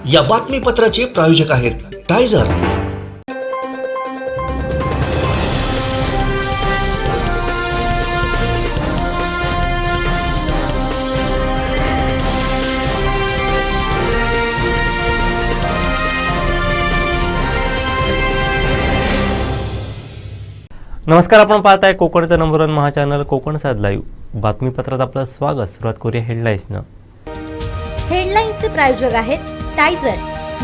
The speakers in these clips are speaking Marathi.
या बातमीपत्राचे प्रायोजक आहेत टायझर। नमस्कार, आपण पाहताय कोकणचं नंबर 1 महाचॅनल कोकणसाद लाईव्ह। बातमीपत्रात आपलं स्वागत। सुरुवात करूया हेडलाईन्सनं। हेडलाईन्सचे प्रायोजक आहेत टायझर,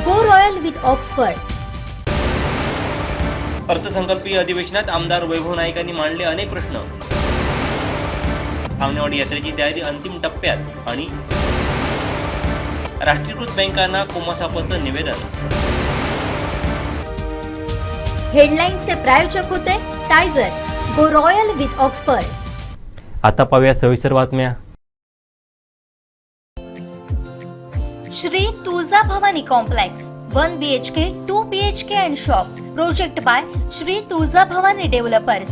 गो रॉयल विथ ऑक्सफर्ड। अर्थसंकल्पीय अधिवेशनात आमदार वैभव नाईकांनी मांडले अनेक प्रश्न। आंगणेवाडी यात्रेची तयारी अंतिम टप्प्यात आणि राष्ट्रीयकृत बँकांना कोमासापाचं निवेदन। हेडलाईन्सचे प्रायोजक होते टायझर, गो रॉयल विथ ऑक्सफर्ड। आता पाहूया सविस्तर बातम्या। Shri Tulja Bhavani complex 1 BHK 2 BHK and shop project by Shri Tulja Bhavani developers,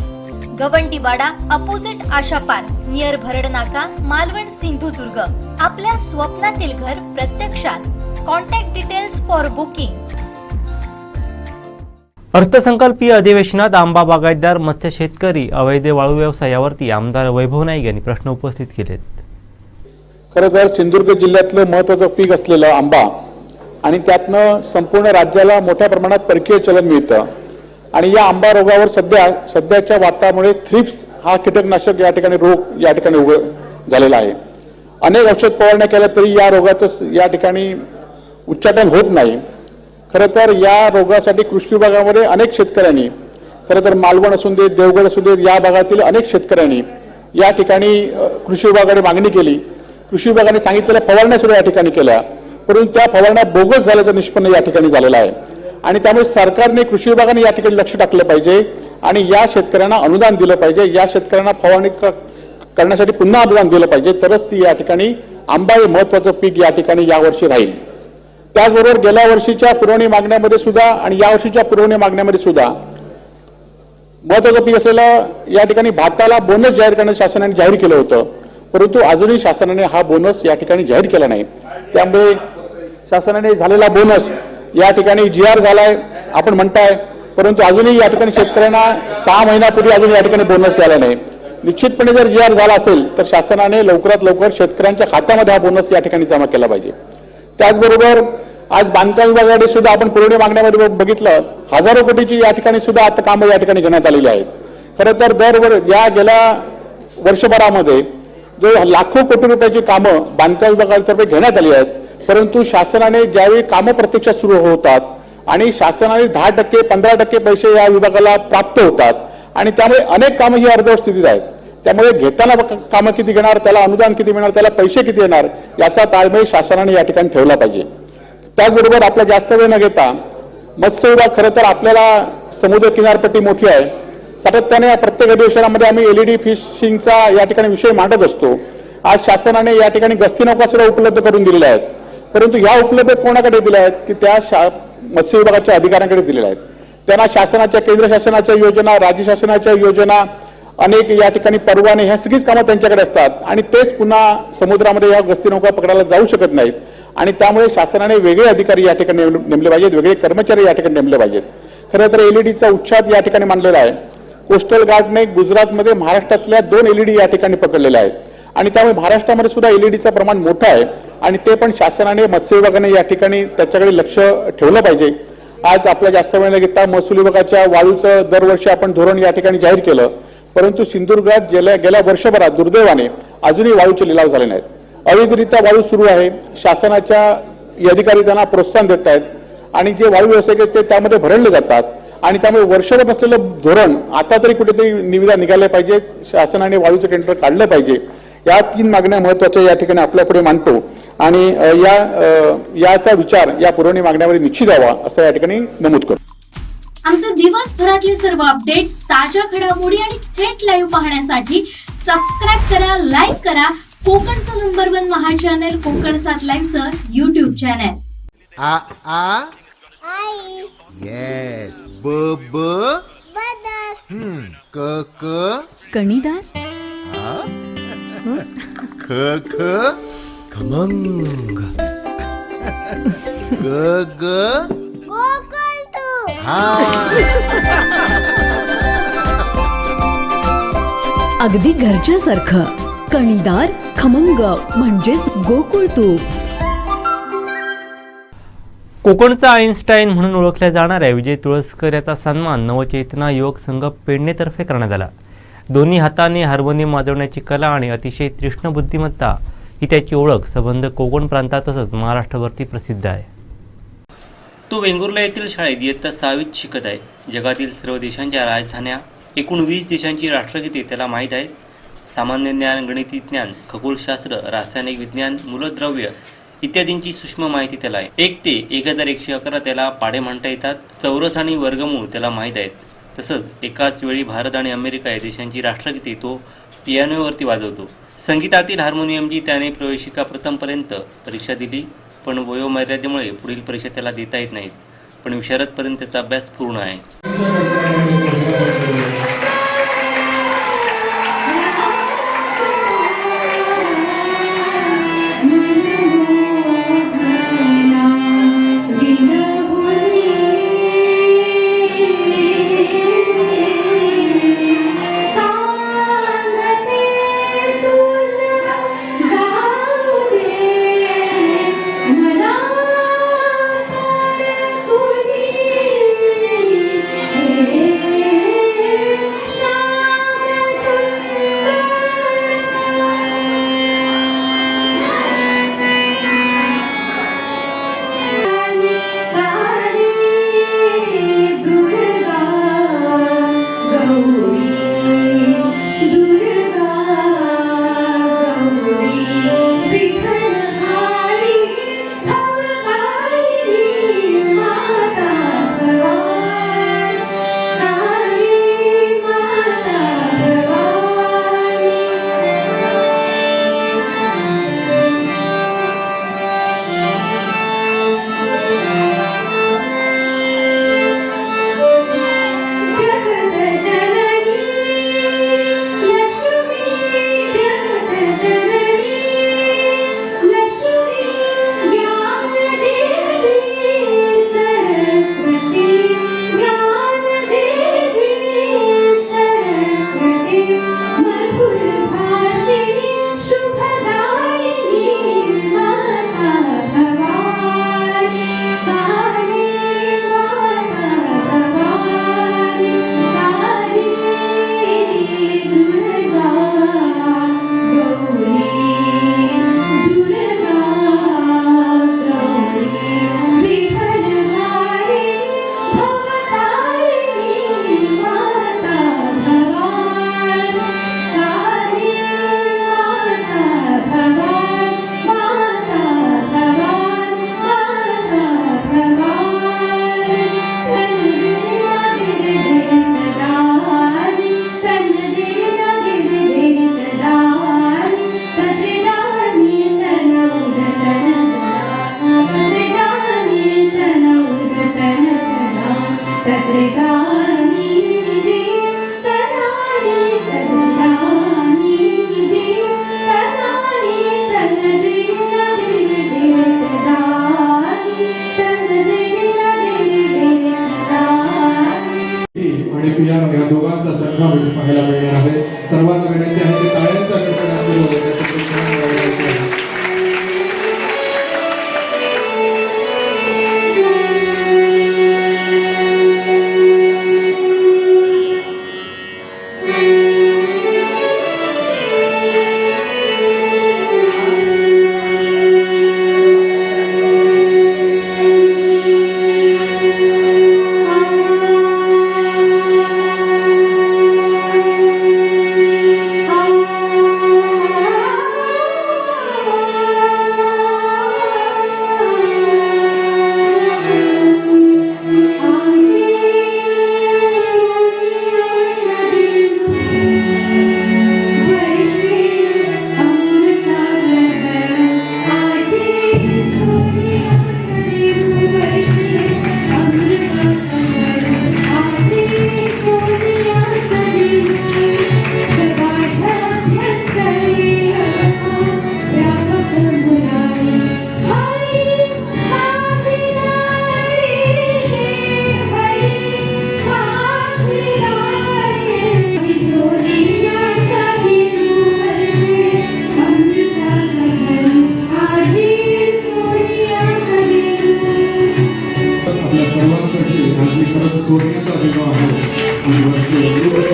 Gawandiwada opposite Asha park near Bharadnaka, Malvan, Sindhudurg. आपल्या स्वप्नातील घर प्रत्यक्षात। Contact details for booking. अर्थसंकल्पीय अधिवेशनात आंबा बागायतदार, मत्स्य शेतकरी, अवैध वाळू व्यवसायावरती आमदार वैभव नाईक यांनी प्रश्न उपस्थित केलेत। खरं तर सिंधुदुर्ग जिल्ह्यातलं महत्त्वाचं पीक असलेलं आंबा आणि त्यातनं संपूर्ण राज्याला मोठ्या प्रमाणात परकीय चलन मिळतं आणि या आंबा रोगावर सध्याच्या वातावरणामुळे थ्रिप्स हा कीटकनाशक या ठिकाणी रोग या ठिकाणी झालेला आहे। अनेक औषध फवारण्या केल्या तरी या रोगाचं या ठिकाणी उच्चाटन होत नाही। खरं तर या रोगासाठी कृषी विभागामध्ये अनेक शेतकऱ्यांनी, खरं तर मालवण असू दे, देवगड असू दे, या भागातील अनेक शेतकऱ्यांनी या ठिकाणी कृषी विभागाकडे मागणी केली। कृषी विभागाने सांगितलेल्या फवारण्या सुद्धा या ठिकाणी केल्या, परंतु त्या फवारण्या बोगस झाल्याचं निष्पन्न या ठिकाणी झालेलं आहे आणि त्यामुळे सरकारने, कृषी विभागाने या ठिकाणी लक्ष टाकलं पाहिजे आणि या शेतकऱ्यांना अनुदान दिलं पाहिजे। या शेतकऱ्यांना फवारणी करण्यासाठी पुन्हा अनुदान दिलं पाहिजे, तरच ती या ठिकाणी आंबा हे महत्त्वाचं पीक या ठिकाणी यावर्षी राहील। त्याचबरोबर गेल्या वर्षीच्या पुरवणी मागण्यामध्ये सुद्धा आणि या वर्षीच्या पुरवणी मागण्यामध्ये सुद्धा महत्त्वाचं पीक असलेलं या ठिकाणी भाताला बोनस जाहीर करण्याचं शासनाने जाहीर केलं होतं, परंतु अजूनही शासनाने हा बोनस या ठिकाणी जाहीर केला नाही। त्यामुळे शासनाने झालेला बोनस या ठिकाणी GR झालाय आपण म्हणताय, परंतु अजूनही या ठिकाणी शेतकऱ्यांना 6 महिन्यापूर्वी अजून या ठिकाणी बोनस झाला नाही। निश्चितपणे जर GR झाला असेल तर शासनाने लवकरात लवकर शेतकऱ्यांच्या खात्यामध्ये हा बोनस या ठिकाणी जमा केला पाहिजे। त्याचबरोबर आज बांधकाम विभागाकडे सुद्धा आपण पुरवणी मागण्यामध्ये बघितलं, हजारो कोटीची या ठिकाणी सुद्धा आता कामं या ठिकाणी घेण्यात आलेली आहेत। खरं तर या गेल्या वर्षभरामध्ये जो लाखो कोटी रुपयाची कामं बांधकाम विभागातर्फे घेण्यात आली आहेत, परंतु शासनाने ज्यावेळी कामं प्रत्यक्षात सुरू होतात आणि शासनाने 10%, 15% पैसे या विभागाला प्राप्त होतात आणि त्यामुळे अनेक कामं ही अर्धवट स्थितीत आहेत। त्यामुळे घेताना कामं किती घेणार, त्याला अनुदान किती मिळणार, त्याला पैसे किती येणार, याचा ताळमेळ शासनाने या ठिकाणी ठेवला पाहिजे। त्याचबरोबर आपला जास्त वेळ न घेता मत्स्य विभाग, खरं तर आपल्याला समुद्र किनारपट्टी मोठी आहे, सातत्याने प्रत्येक अधिवेशनामध्ये आम्ही LED फिशिंगचा या ठिकाणी विषय मांडत असतो। आज शासनाने या ठिकाणी गस्ती नौका सुद्धा उपलब्ध करून दिलेल्या आहेत, परंतु या उपलब्ध कोणाकडे दिल्या आहेत की त्या मत्स्य विभागाच्या अधिकाऱ्यांकडे दिलेल्या आहेत। त्यांना शासनाच्या, केंद्र शासनाच्या योजना, राज्य शासनाच्या योजना, अनेक या ठिकाणी परवाने, ह्या सगळीच कामं त्यांच्याकडे असतात आणि तेच पुन्हा समुद्रामध्ये या गस्ती नौका पकडायला जाऊ शकत नाहीत आणि त्यामुळे शासनाने वेगळे अधिकारी या ठिकाणी नेमले पाहिजेत, वेगळे कर्मचारी या ठिकाणी नेमले पाहिजेत। खरं तर LEDचा उच्छाद या ठिकाणी मांडलेला आहे। कोस्टल गार्डने गुजरातमध्ये महाराष्ट्रातल्या 2 LED या ठिकाणी पकडलेल्या आहेत आणि त्यामुळे महाराष्ट्रामध्ये सुद्धा LEDचं प्रमाण मोठं आहे आणि ते पण शासनाने, मत्स्य विभागाने या ठिकाणी त्याच्याकडे लक्ष ठेवलं पाहिजे। आज आपल्या जास्त वेळ न घेता महसूल विभागाच्या वाळूचं दरवर्षी आपण धोरण या ठिकाणी जाहीर केलं, परंतु सिंधुदुर्गात गेल्या वर्षभरात दुर्दैवाने अजूनही वाळूचे लिलाव झाले नाहीत। अवैधरित्या वाळू सुरू आहे। शासनाच्या अधिकारी त्यांना प्रोत्साहन देत आहेत आणि जे वाळू व्यावसायिक आहेत ते त्यामध्ये भरडले जातात आणि त्यामुळे वर्षभर असलेलं धोरण आता तरी कुठेतरी निविदा निघाल्या पाहिजे। शासनाने वाळूचं टेंडर काढलं पाहिजे। या 3 मागण्या महत्त्वाच्या या ठिकाणी आपल्यापुढे मांडतो आणि याचा विचार या पुरवणी मागण्यामध्ये निश्चित व्हावा असं या ठिकाणी नमूद करतो। आमचे दिवसभरातले सर्व अपडेट्स, ताज्या घडामोडी आणि थेट लाईव्ह पाहण्यासाठी सबस्क्राइब करा, लाईक करा कोकणचं नंबर 1 महाचॅनल कोकणसाद लाईव्हचं YouTube चॅनल। आ आ आई येस ब ब बदक क क कणीदार ख ख खमंग ग ग हा अगदी घरच्यासारखं कणीदार खमंग म्हणजेच गोकुळ तूप. कोकणचा आईन्स्टाईन म्हणून ओळखल्या जाणाऱ्या विजय तुळसकर याचा सन्मान नवचेतना युवक संघ पेडणेतर्फे करण्यात आला. दोन्ही हाताने हार्मोनियम वाजवण्याची कला आणि अतिशय तीक्ष्ण बुद्धिमत्ता ही त्याची ओळख संबंध कोकण प्रांतात तसंच महाराष्ट्रभरती प्रसिद्ध आहे. तो वेंगुर्ला येथील शाळेत इयत्ता 6वीत शिकत आहे. जगातील सर्व देशांच्या राजधान्या, एकूण 20 देशांची राष्ट्रगीते त्याला माहीत आहेत. सामान्य ज्ञान, गणिती ज्ञान, खगोलशास्त्र, रासायनिक विज्ञान, मूलद्रव्य इत्यादींची सूक्ष्म माहिती त्याला आहे. 1 ते 1111 त्याला पाढे म्हणता येतात. चौरस आणि वर्गमूळ त्याला माहीत आहेत. तसंच एकाच वेळी भारत आणि अमेरिका या देशांची राष्ट्रगीते तो पियानोवरती वाजवतो. संगीतातील हार्मोनियमची त्याने प्रवेशिका प्रथमपर्यंत परीक्षा दिली, पण वयोमर्यादेमुळे पुढील परीक्षा त्याला देता येत नाहीत. पण विशारदपर्यंत त्याचा अभ्यास पूर्ण आहे. Hey खरंच सोडण्याचा अभिमान आहे आणि वर्ष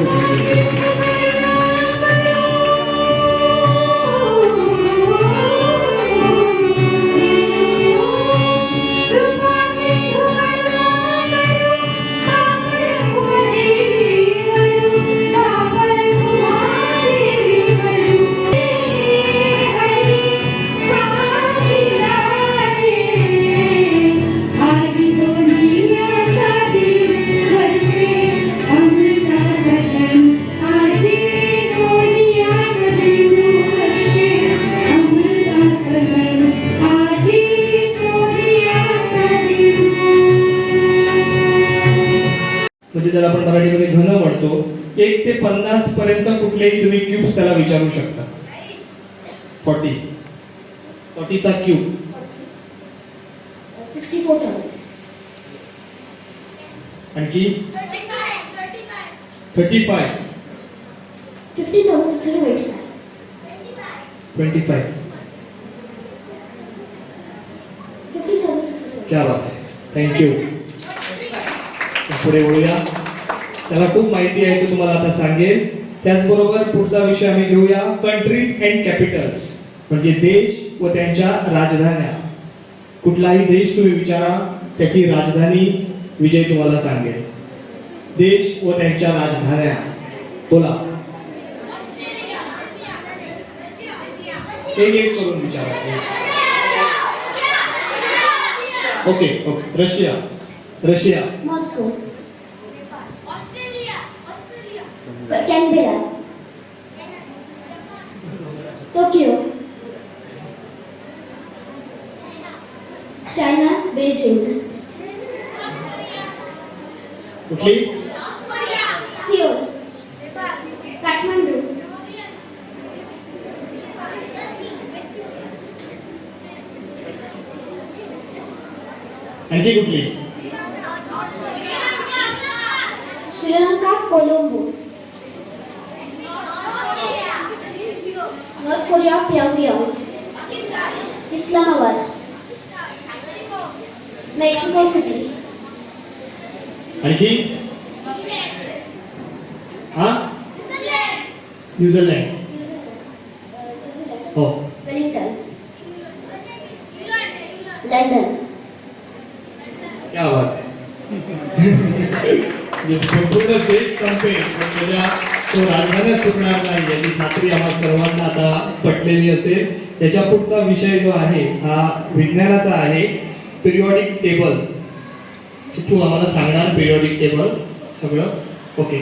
म्हणजे ज्याला आपण मराठीमध्ये घन म्हणतो 1 ते 50 पर्यंत कुठलेही तुम्ही क्यूब्स त्याला विचारू शकता. 40 चा क्यूब 64,000. आणखी 35 15,685. 25 50,685. क्या बात आहे. थँक्यू. पुढे वळूया. त्याला खूप माहिती आहे तो तुम्हाला आता सांगेल. त्याचबरोबर पुढचा विषय आम्ही घेऊया कंट्रीज अँड कॅपिटल्स म्हणजे देश व त्यांच्या राजधान्या. कुठलाही देश तुम्ही विचारा त्याची राजधानी विजय तुम्हाला सांगेल. देश व त्यांच्या राजधान्या बोला. एक करून विचारायचे. Okay. Russia Moscow. Canberra. Tokyo. China. Beijing. कुठली सिओल. काठमांडू. आणखी कुठली Sri Lanka. Colombo. North Korea. Pyongyang. Islamabad. Mexico city. आणखी न्यूझीलंड. हो. वेलिंग्टन. लंडन. क्या बात है. संपूर्ण देश संपेल पण त्याच्या तो राजधान्यात चुकणार नाही याची खात्री आम्हाला सर्वांना आता पटलेली असेल. त्याच्या पुढचा विषय जो आहे हा विज्ञानाचा आहे. Periodic table. तू आम्हाला सांगणार पिरियॉडिक टेबल सगळं. Okay.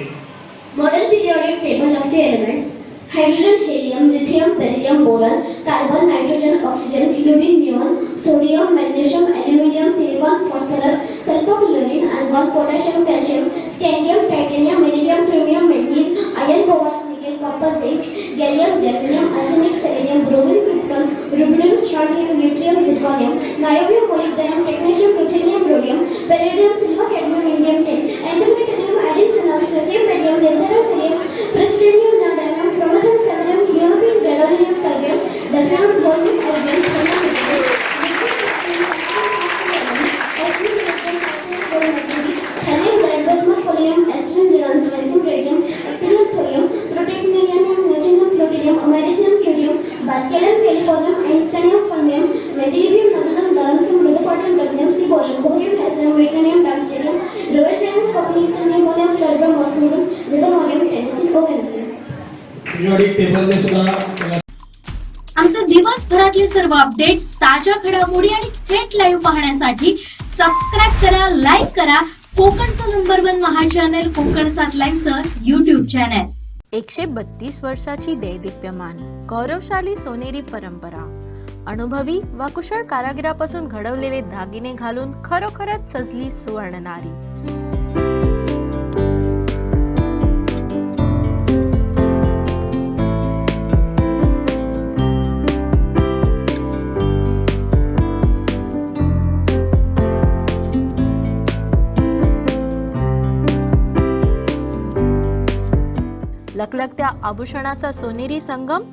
Model periodic table of the elements: hydrogen, helium, lithium, beryllium, boron, carbon, nitrogen, oxygen, fluorine, neon, sodium, magnesium, aluminium, silicon, phosphorus, sulfur, chlorine, argon, potassium, calcium, scandium, titanium, iridium, chromium, manganese, iron, cobalt, nickel, copper, zinc, gallium, germanium, arsenic, selenium, bromine, krypton, rubidium, strontium, yttrium, zirconium, niobium, molybdenum, technetium, ruthenium, rhodium, palladium, silver, cadmium, indium tin, antimony, tellurium, iodine, xenon, cesium, barium, lanthanum, cerium, praseodymium, neodymium, chromathum, samarium, europium, gadolinium, terbium, dysprosium, thorium, erbium, chromium, thallium, lead, bismuth, polonium, actinium, neon, francium, radium, actinium, thorium, protactinium, neodymium, plutonium, americium, curium, berkelium, californium, einsteinium, fermium, metallium, nonylum, lawrencium, rutherfordium, platinum, cesium, bohrium, hafnium, titanium, tungstenium, roentgenium, copernicium, neodymium, fluoride, osmium, livermorium, tennessine, oganescent. Periodic टेबलने सुद्धा आमचे दिवसभरातले सर्व अपडेट्स, ताज्या घडामोडी आणि थेट लाईव्ह पाहण्यासाठी सबस्क्राईब करा, लाईक करा कोकणचं नंबर 1 महा चॅनल कोकणसाद लाईव्हचं YouTube चॅनल. 132 वर्षाची दैदिप्यमान गौरवशाली सोनेरी परंपरा. अनुभवी व कुशल कारागिरापासून घडवलेले दागिने घालून खरोखरच सजली सुवर्ण नारी. लखलखत्या आभूषणाचा सोनेरी संगम.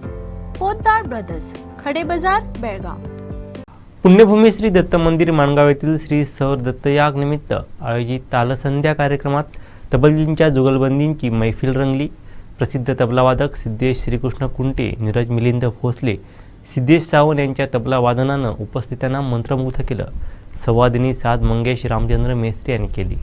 पोद्दार ब्रदर्स, खडे बाजार, बेळगाव. पुण्यभूमी श्री दत्त मंदिर माणगाव येथील श्री सौर दत्तयाग निमित्त आयोजित तालसंध्या कार्यक्रमात तबलजींच्या जुगलबंदींची मैफिल रंगली। प्रसिद्ध तबलावादक सिद्धेश श्रीकृष्ण कुंटे, नीरज मिलिंद भोसले, सिद्धेश सावंत यांच्या तबला वादनानं उपस्थितांना मंत्रमुग्ध केलं। संवादिनी साध मंगेश रामचंद्र मेस्त्री यांनी केली।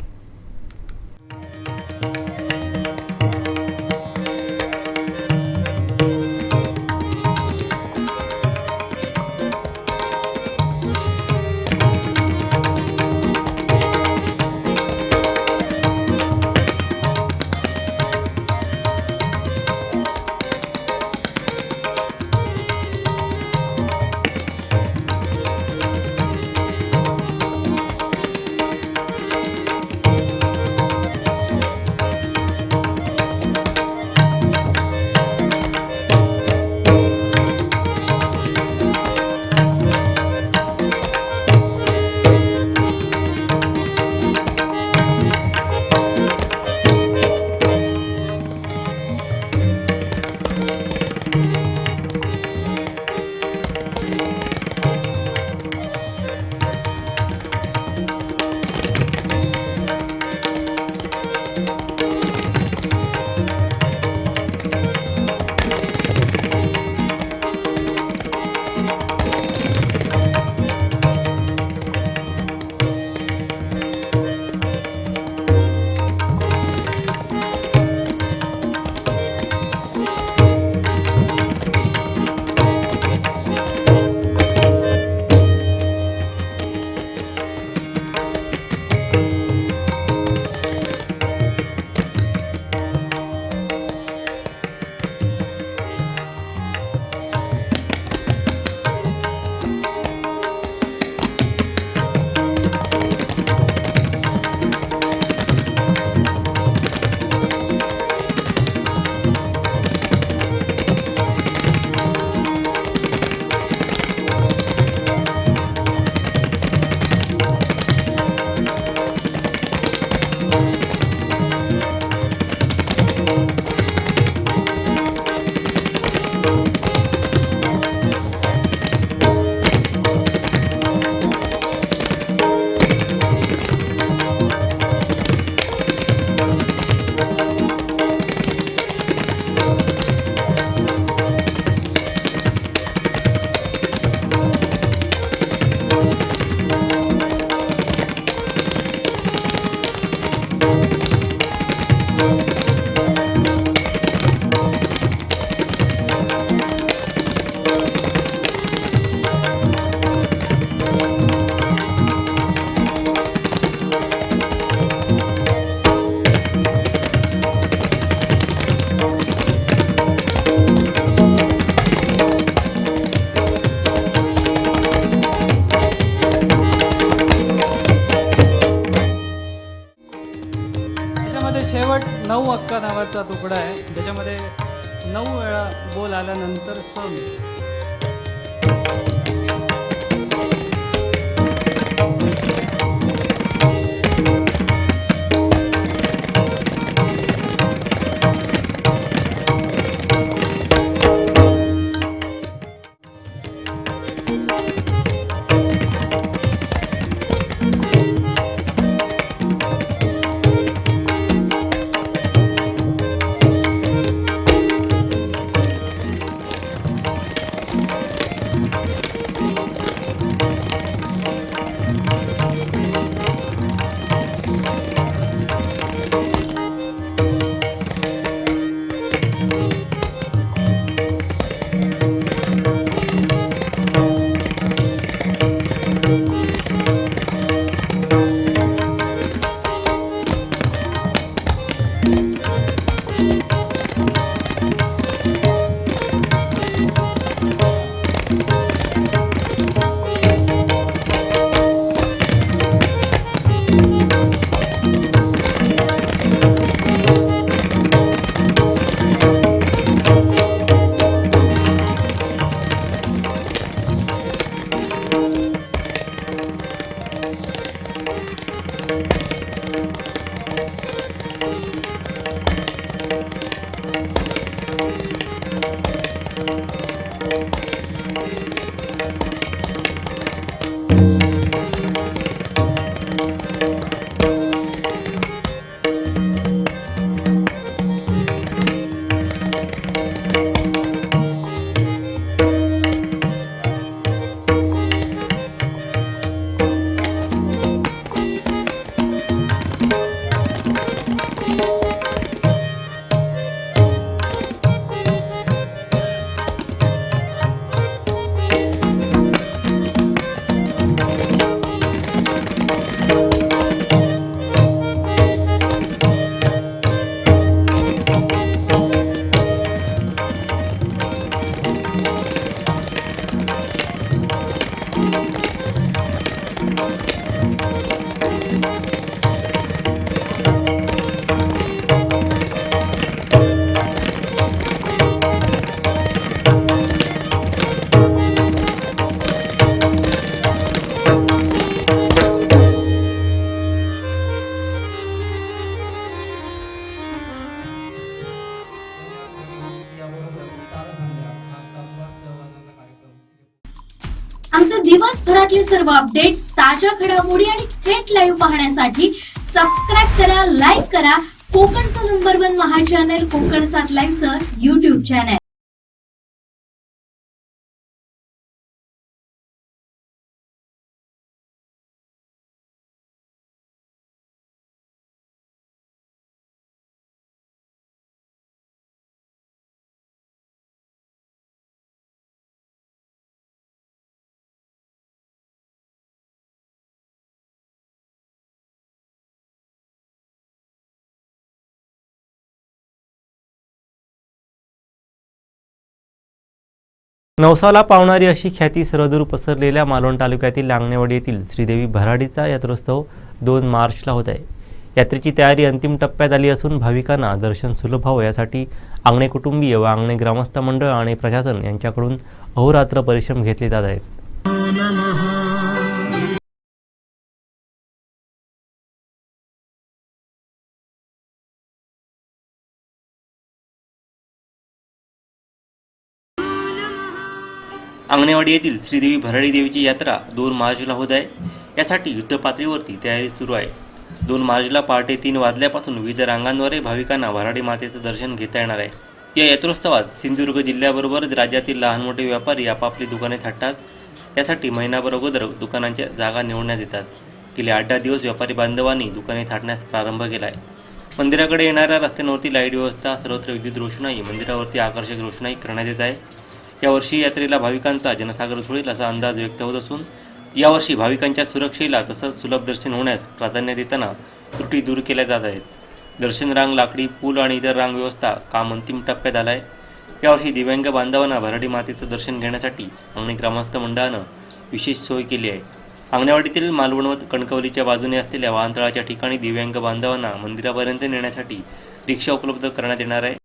शेवट 9 अक्का नावाचा तुकडा आहे, ज्याच्यामध्ये 9 वेळा बोल आल्यानंतर स मिळते। आमचे दिवसभरातले सर्व अपडेट्स, ताज्या घडामोडी आणि थेट लाईव्ह पाहण्यासाठी सबस्क्राईब करा, लाईक करा कोकणचं नंबर 1 महा चॅनल कोकणसात लाईव्हचं YouTube चॅनल. नवसाला पावणारी अशी ख्याती सर्वदूर पसरलेल्या मालवण तालुक्यातील लांगणेवाडी येथील श्रीदेवी भराडीचा यात्रोत्सव 2 मार्चला होत आहे. यात्रेची तयारी अंतिम टप्प्यात आली असून भाविकांना दर्शन सुलभ व्हावं यासाठी आंगणे कुटुंबीय व आंगणे ग्रामस्थ मंडळ आणि प्रशासन यांच्याकडून अहोरात्र परिश्रम घेतले जात आहेत. आंगणेवाडी येथील श्रीदेवी भराडी देवीची यात्रा 2 मार्चला होत आहे. यासाठी युद्धपातळीवरती तयारी सुरू आहे. 2 मार्चला पहाटे 3 वाजल्यापासून विविध रांगांद्वारे भाविकांना भराडी मातेचं दर्शन घेता येणार आहे. या यात्रोत्सवात सिंधुदुर्ग जिल्ह्याबरोबरच राज्यातील लहान मोठे व्यापारी आपापली दुकाने थाटतात. यासाठी महिनाभर अगोदर दुकानांच्या जागा निवडण्यात येतात. गेले 8-10 दिवस व्यापारी बांधवांनी दुकाने थाटण्यास प्रारंभ केला आहे. मंदिराकडे येणाऱ्या रस्त्यांवरती लाईट व्यवस्था, सर्वत्र विद्युत रोषणाई, मंदिरावरती आकर्षक रोषणाई करण्यात येत आहे. यावर्षी यात्रेला भाविकांचा जनसागर सोडेल असा अंदाज व्यक्त होत असून यावर्षी भाविकांच्या सुरक्षेला तसंच सुलभ दर्शन होण्यास प्राधान्य देताना त्रुटी दूर केल्या जात आहेत. दर्शन रांग, लाकडी पूल आणि इतर रांग व्यवस्था काम अंतिम टप्प्यात आलं आहे. यावर्षी दिव्यांग बांधवांना भराडी मातेचं दर्शन घेण्यासाठी आंगणे ग्रामस्थ मंडळानं विशेष सोय केली आहे. आंगणेवाडीतील मालवण व कणकवलीच्या बाजूने असलेल्या वाहनतळाच्या ठिकाणी दिव्यांग बांधवांना मंदिरापर्यंत नेण्यासाठी रिक्षा उपलब्ध करण्यात येणार आहे.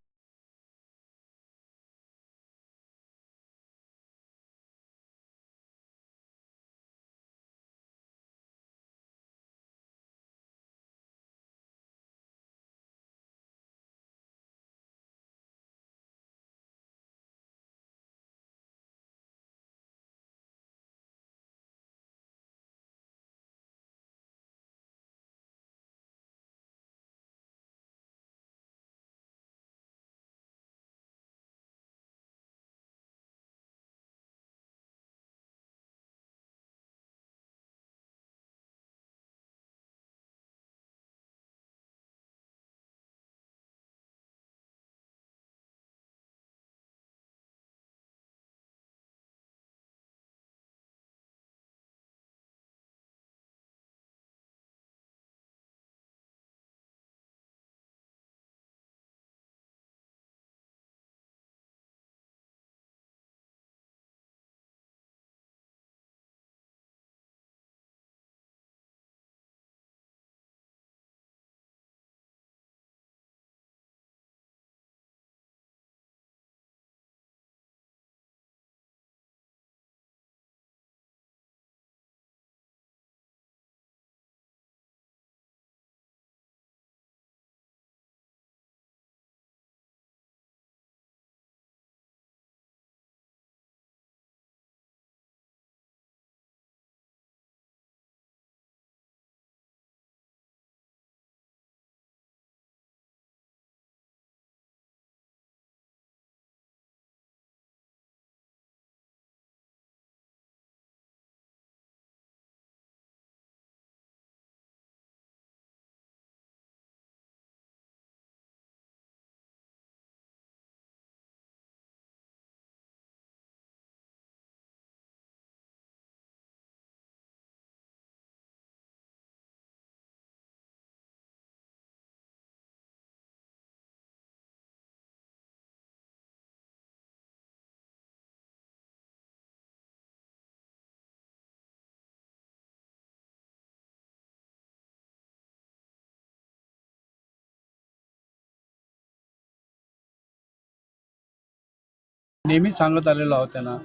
नेहमी सांगत आलेलो आहोत त्यांना,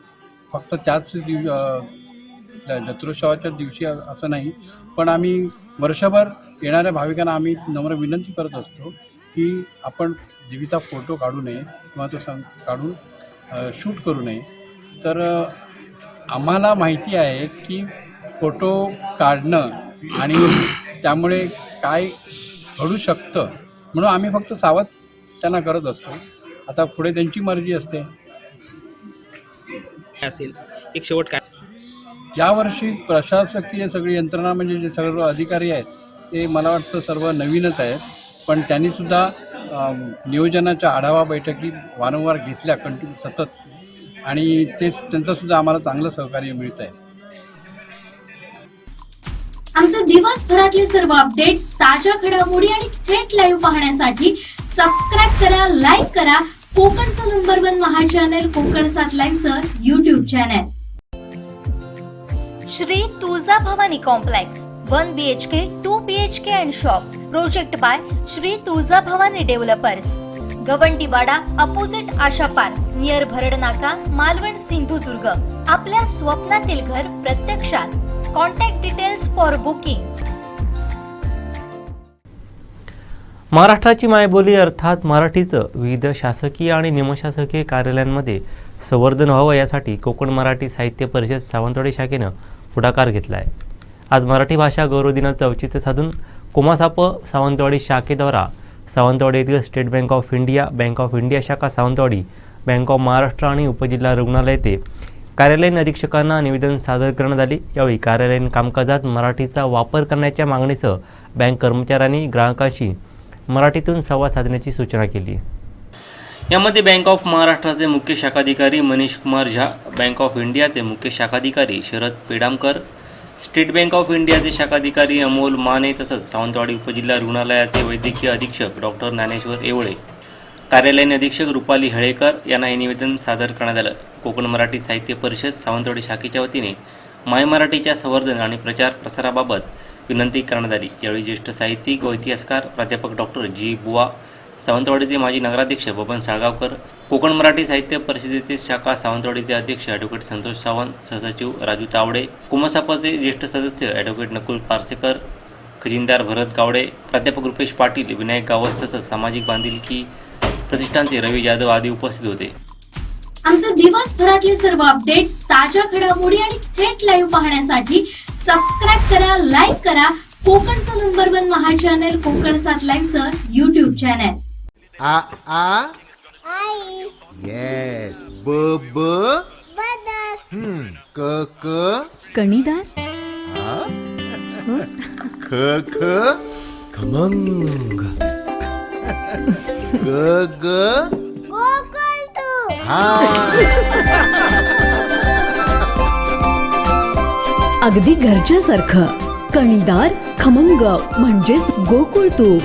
फक्त त्याच जत्रोत्सवाच्या दिवशी असं नाही, पण आम्ही वर्षभर येणाऱ्या भाविकांना आम्ही नम्र विनंती करत असतो की आपण देवीचा फोटो काढू नये किंवा तो काढून शूट करू नये. तर आम्हाला माहिती आहे की फोटो काढणं आणि त्यामुळे काय घडू शकतं, म्हणून आम्ही फक्त सावध त्यांना करत असतो. आता पुढे त्यांची मर्जी असते. असेल एक शेवट काय? यावर्षी प्रशासकीय सगळी यंत्रणा म्हणजे जे सर्व अधिकारी आहेत ते मला वाटतं सर्व नवीनच आहेत, पण त्यांनीसुद्धा नियोजनाच्या आढावा बैठकी वारंवार घेतल्या सतत, आणि त्यांचंसुद्धा आम्हाला चांगलं सहकार्य मिळत आहे. आमचे दिवसभरातले सर्व अपडेट्स, ताज्या घडामोडी आणि थेट लाईव्ह पाहण्यासाठी सबस्क्राईब करा, लाईक करा कोकणचं नंबर 1 महा चॅनल कोकणसाद लाईव्हचं YouTube चॅनल. Shri Tuljabhavani complex 1 BHK 2 BHK and shop. Project by Shri Tuljabhavani developers. Gawandiwada opposite Asha park, near Bharad Naka, Malvan, Sindhudurg. आपल्या स्वप्नातील घर प्रत्यक्षात. Contact details for booking. महाराष्ट्राची मायबोली अर्थात मराठीचं विविध शासकीय आणि निमशासकीय कार्यालयांमध्ये संवर्धन व्हावं यासाठी कोकण मराठी साहित्य परिषद सावंतवाडी शाखेनं पुढाकार घेतला आहे. आज मराठी भाषा गौरव दिनाचं औचित्य साधून कोमासाप सावंतवाडी शाखेद्वारा सावंतवाडी येथील स्टेट बँक ऑफ इंडिया शाखा सावंतवाडी, बँक ऑफ महाराष्ट्र आणि उपजिल्हा रुग्णालय येथे कार्यालयीन अधीक्षकांना निवेदन सादर करण्यात आले. यावेळी कार्यालयीन कामकाजात मराठीचा वापर करण्याच्या मागणीसह बँक कर्मचाऱ्यांनी ग्राहकांशी मराठीतून संवाद साधण्याची सूचना केली. यामध्ये बँक ऑफ महाराष्ट्राचे मुख्य शाखाधिकारी मनीष कुमार झा, बँक ऑफ इंडियाचे मुख्य शाखाधिकारी शरद पेडामकर, स्टेट बँक ऑफ इंडियाचे शाखाधिकारी अमोल माने तसंच सावंतवाडी उपजिल्हा रुग्णालयाचे वैद्यकीय अधीक्षक डॉक्टर ज्ञानेश्वर येवळे, कार्यालयीन अधीक्षक रुपाली हळेकर यांना हे निवेदन सादर करण्यात आलं. कोकण मराठी साहित्य परिषद सावंतवाडी शाखेच्या वतीने माय मराठीच्या संवर्धन आणि प्रचार प्रसाराबाबत विनंती करण्यात आली. यावेळी ज्येष्ठ साहित्यिक व इतिहासकार प्राध्यापक डॉक्टर जी बुवा, सावंतवाडीचे माजी नगराध्यक्ष बबन साळगावकर, कोकण मराठी साहित्य परिषदेचे शाखा सावंतवाडीचे अध्यक्ष ॲडव्होकेट संतोष सावंत, सहसचिव राजू तावडे, कुमसापाचे ज्येष्ठ सदस्य ॲडव्होकेट नकुल पारसेकर, खजिनदार भरत गावडे, प्राध्यापक रुपेश पाटील, विनायक गावस तसंच सामाजिक बांधिलकी प्रतिष्ठानचे रवी जाधव आदी उपस्थित होते. आमचे दिवसभरातले सर्व अपडेट्स, ताज्या घडामोडी आणि थेट लाईव्ह पाहण्यासाठी सबस्क्राईब करा, लाईक करा कोकणचं नंबर 1 महा चॅनल कोकणसाद लाईव्हचं YouTube चॅनल. आ आ आई येस. ब ब बदक. क क कणीदार. ख ख खमंग. ग ग गोकुळ तू. अगदी घरच्यासारखं कणीदार खमंग म्हणजेच गोकुळ तूप.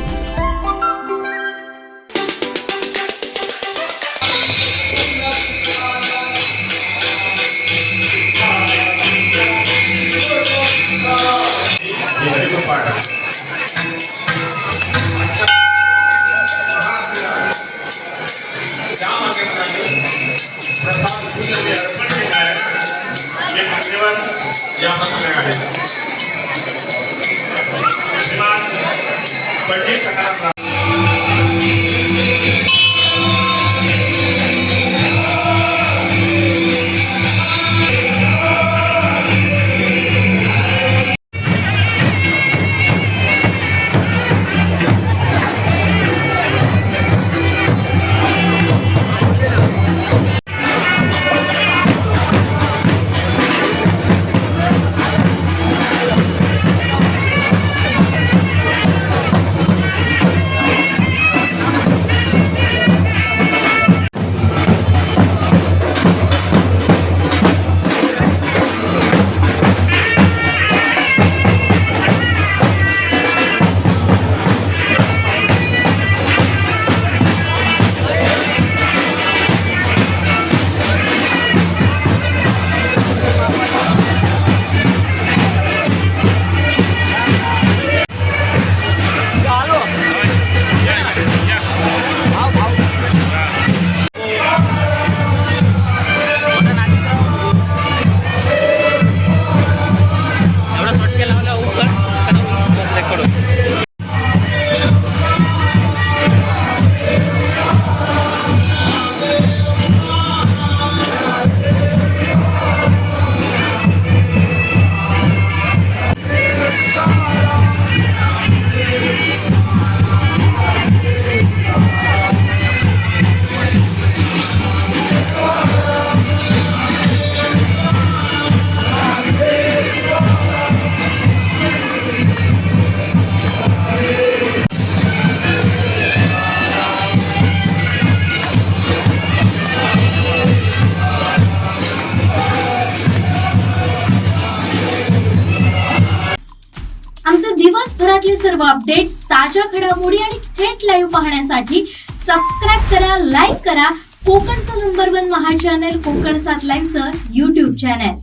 आमचे दिवसभरातले सर्व अपडेट्स, ताज्या घडामोडी आणि थेट लाईव्ह पाहण्यासाठी सबस्क्राईब करा, लाईक करा कोकणचं नंबर 1 महा चॅनल कोकणसाद लाईव्हचं युट्यूब चॅनल.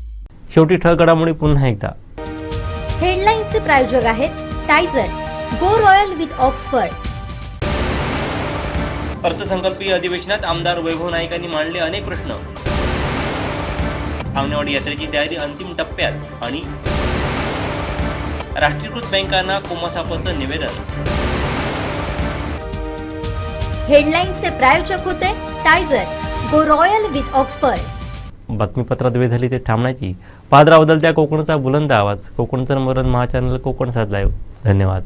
शेवटी ठळक घडामोडी पुन्हा एकदा. हेडलाईन्सचे प्रायोजक आहेत टायझर, गो रॉयल विथ ऑक्सफर्ड. अर्थसंकल्पीय अधिवेशनात आमदार वैभव नाईकांनी मांडले अनेक प्रश्न. आंगणेवाडी यात्रेची तयारी अंतिम टप्प्यात आणि राष्ट्रीयकृत बँकांना कोमासापाचं निवेदन. हेडलाईन्सचे प्रायोजक होते टायझर, गो रॉयल विथ ऑक्सफर्ड. बातमीपत्रात वेळ झाली ते थांबण्याची. पादरा बदलत्या कोकणचा बुलंद आवाज. कोकणचं नंबर 1 महा चॅनल कोकणसाद लाईव्ह. धन्यवाद.